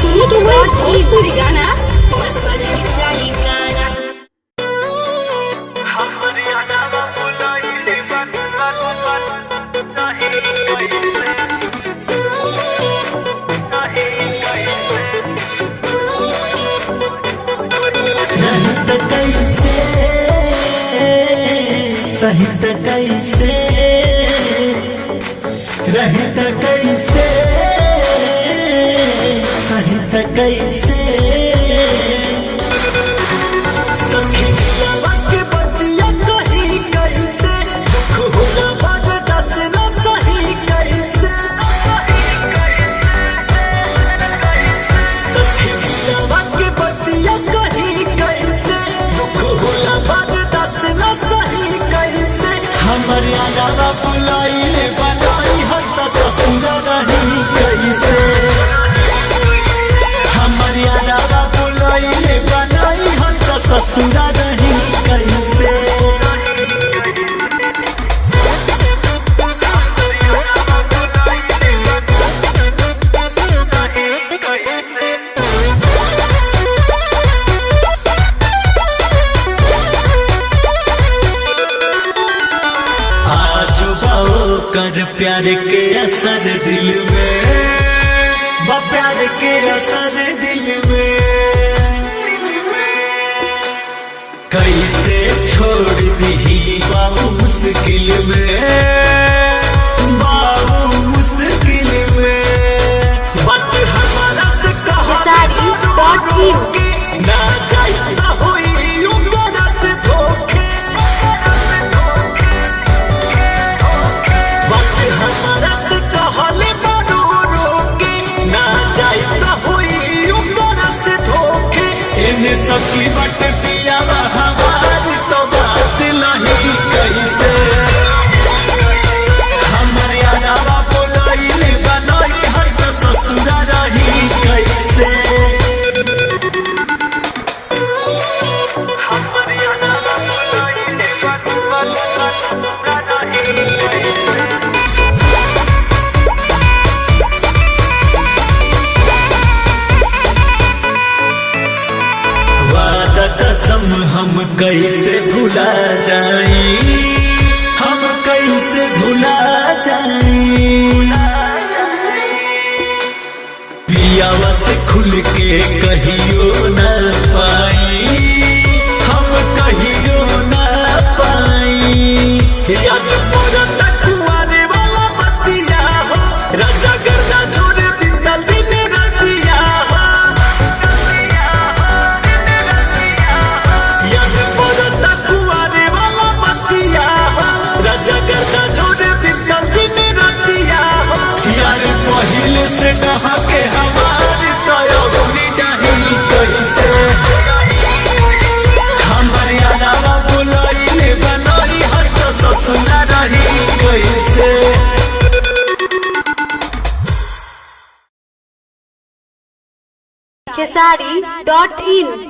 सुनने के बाद भोजपुरी गाना बस बजे के चाही गाना। सही त कैसे रही त कैसे सही त कैसे सखी दिलवा के बतिया कही कैसे दुख होला बर्दाश्त न सही कैसे सखी दिलवा के बतिया कही कैसे दुख होला बर्दाश्त न सही कैसे हमर यादवा बुलाइले बनाई हम त ससुर रही कैसे हमर यादवा बुलाइले बनाई हम त ससुर रही कैसे। कर प्यार के असर दिल में प्यार के असर दिल में कैसे छोड़ दी बाबू मुश्किल में बाबू मुश्किल में बात हमारा से कहा ना जाता हुई उम्र से धोखे हमारा से कहले बनो रोके ना जाता हुई उम्र से धोखे इन सबकी बट पिया हमारी तो बात नहीं कैसे हमर यादवा बोलाइले बनाई है तो ससुर रही कैसे हमर यादवा बोलाइले बनाई कसम हम कैसे भुला जाई हम कैसे भुला जाई पियावा से खुल के कहियो न पाई हम कहियो न पाई याद पड़ता कुआरे वाला बतिया हो राजा गर्दा जोरे बिंदल दिन रतिया हो याद पड़ता कुआरे वाला बतिया हो राजा गर्दा जोरे बिंदल दिन रतिया हो यार पहिले से कहा के हमारी तयौनी नहीं कैसे हमर यादवा बुलाइले बनाई है तो ससुर रही कैसे। खेसारी.in